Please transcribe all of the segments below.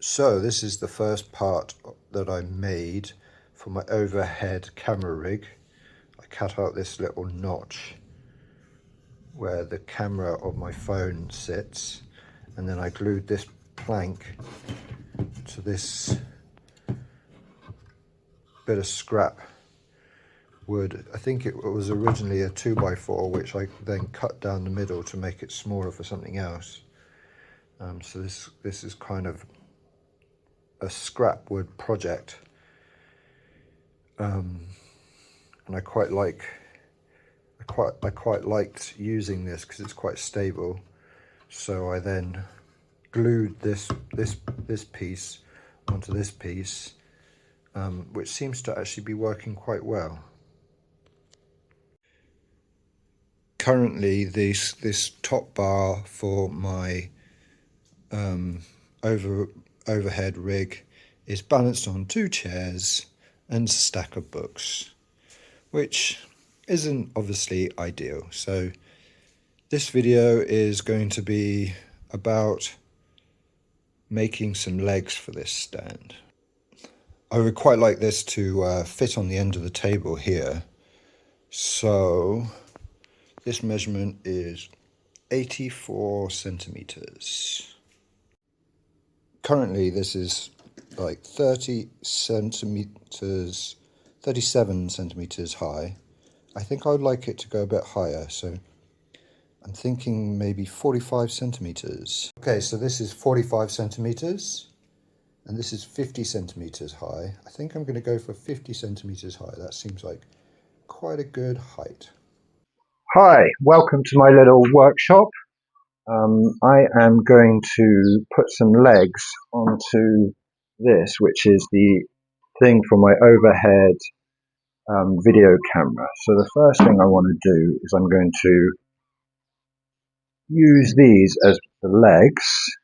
So this is the first part that I made for my overhead camera rig. I cut out this little notch where the camera of my phone sits, and then I glued this plank to this bit of scrap wood. I think it was originally a 2x4, which I then cut down the middle to make it smaller for something else. So this is kind of a scrap wood project, and I quite liked using this because it's quite stable. So I then glued this piece onto this piece, which seems to actually be working quite well. Currently, this top bar for my overhead rig is balanced on 2 chairs and a stack of books, which isn't obviously ideal. So this video is going to be about making some legs for this stand. I would quite like this to fit on the end of the table here. So this measurement is 84 centimeters. Currently this is like 37 centimeters high. I think I would like it to go a bit higher, so I'm thinking maybe 45 centimeters. Okay, so this is 45 centimeters, and this is 50 centimeters high. I think I'm going to go for 50 centimeters high. That seems like quite a good height. Hi, welcome to my little workshop. I am going to put some legs onto this, which is the thing for my overhead video camera. So the first thing I want to do is I'm going to use these as the legs.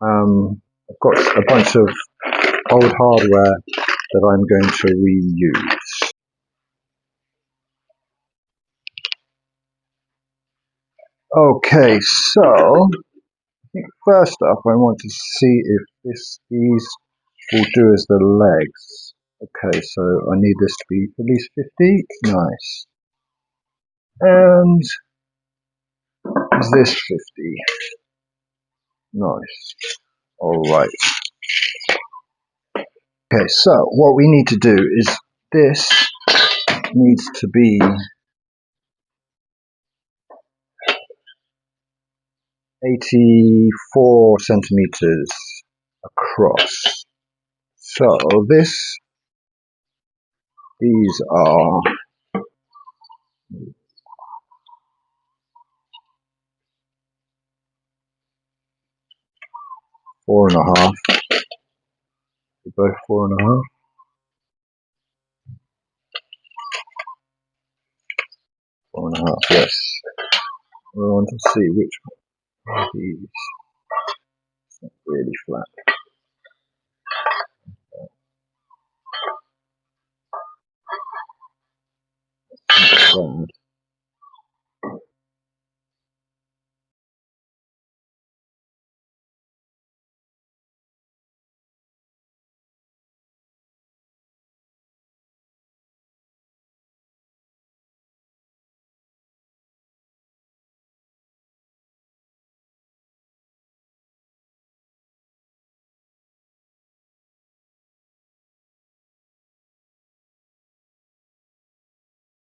I've got a bunch of old hardware that I'm going to reuse. Okay, so I think first up I want to see if these will do as the legs. Okay, so I need this to be at least 50. Nice. And is this 50? Nice. Alright. Okay, so what we need to do is this needs to be 84 centimeters across. So these are 4.5. They're both 4.5. 4.5, yes. I want to see which one of these. It's not really flat. That's not bad.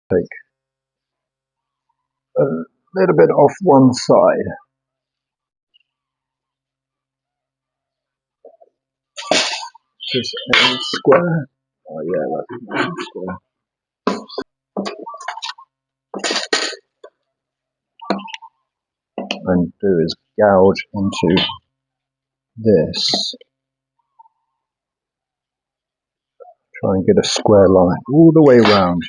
Take a little bit off one side. Just a square. Oh yeah, that's a square. And do is gouge into this. Try and get a square line all the way around.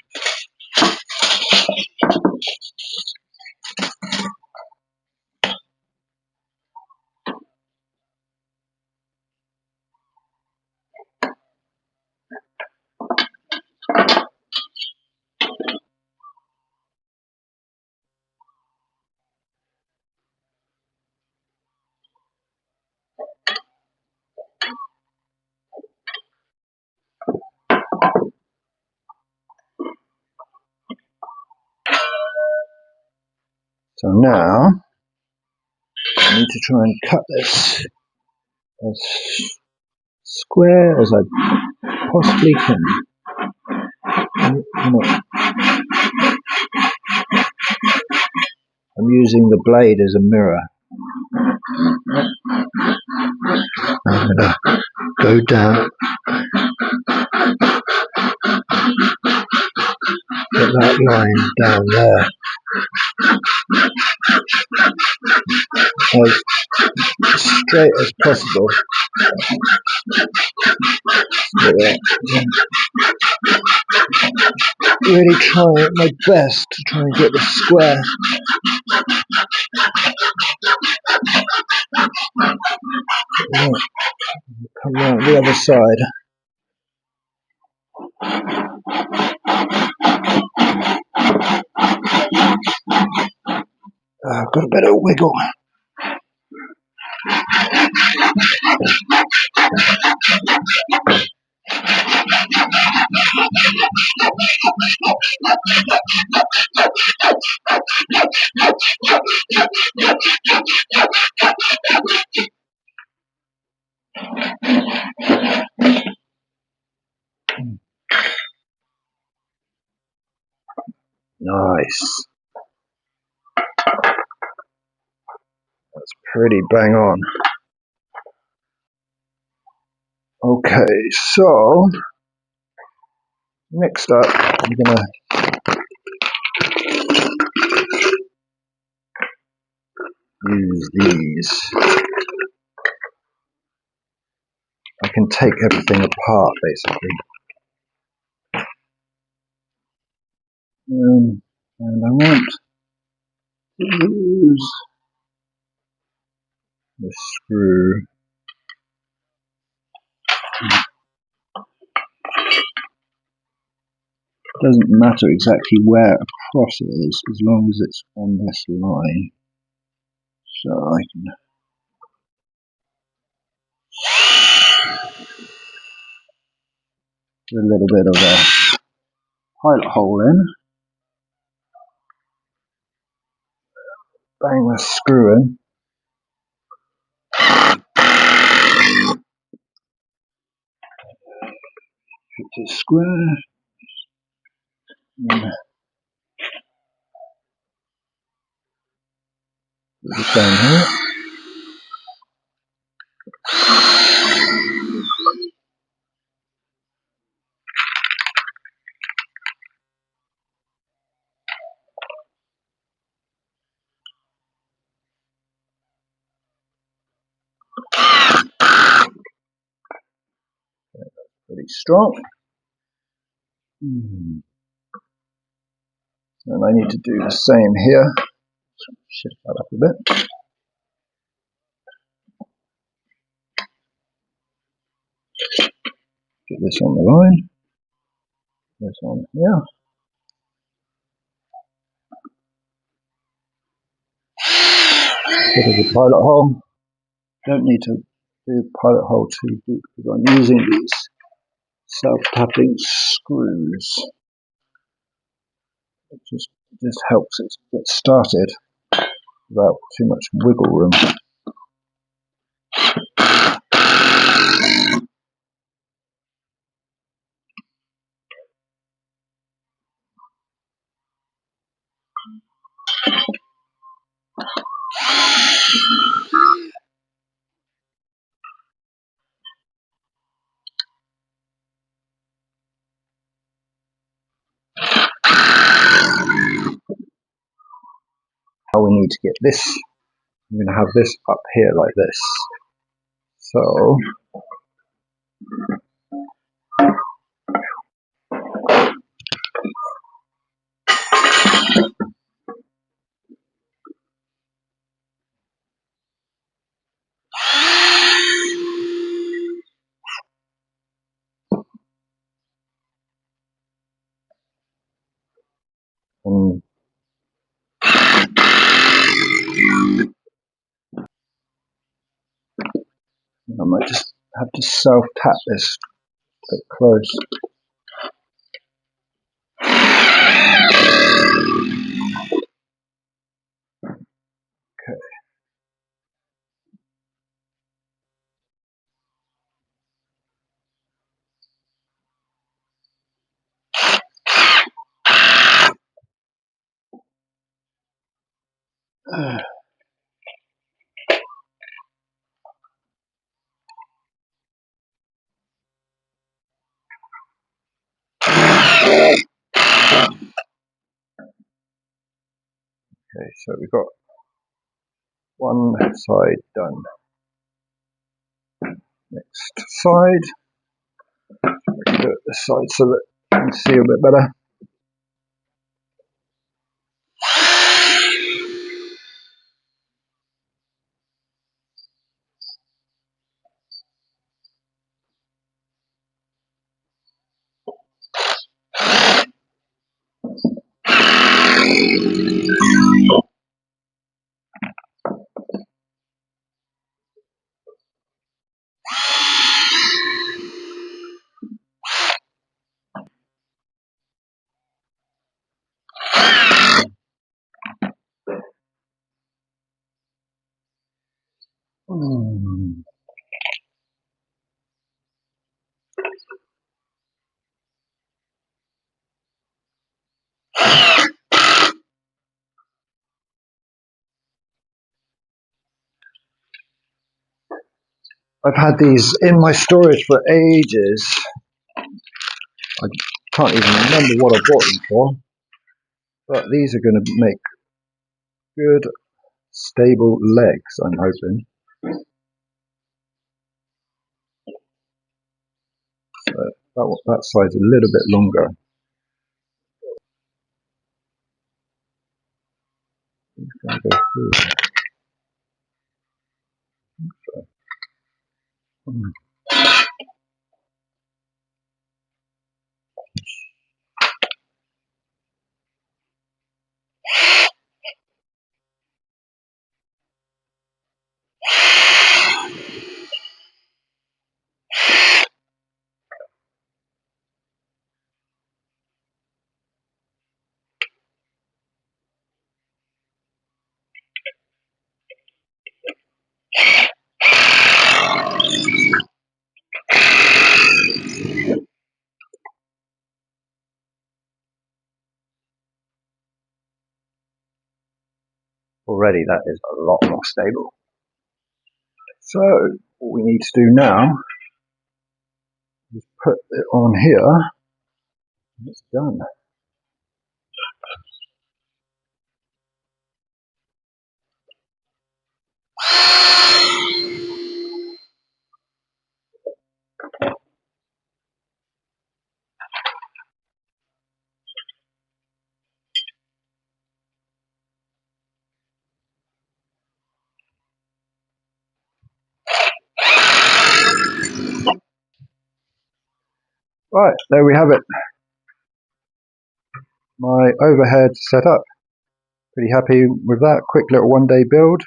So now I need to try and cut this as square as I possibly can. I'm using the blade as a mirror. I'm going to go down, get that line down there, as straight as possible. Really trying my best to try and get this square. Come round the other side. I've got a bit of wiggle. Nice. That's pretty bang on. Okay, so next up I'm gonna use these. I can take everything apart basically. And I want to use the screw. It doesn't matter exactly where across it is, as long as it's on this line. So I can do a little bit of a pilot hole in. Bang the screw in. It's a square. And the same here. Pretty strong. And I need to do the same here. Shift that up a bit. Get this on the line. This on here. Bit of a pilot hole. Don't need to do pilot hole too deep because I'm using these self-tapping screws. It just helps it get started without too much wiggle room. How we need to get this, I'm going to have this up here like this. So I might just have to self-tap this a bit close. Okay, so we've got one side done. Next side. Do it this side so that you can see a bit better. I've had these in my storage for ages. I can't even remember what I bought them for, but these are going to make good, stable legs, I'm hoping. So that side's a little bit longer. Going to go through. Already that is a lot more stable. So what we need to do now is put it on here, and it's done. Right, there we have it. My overhead set up. Pretty happy with that. Quick little one-day build.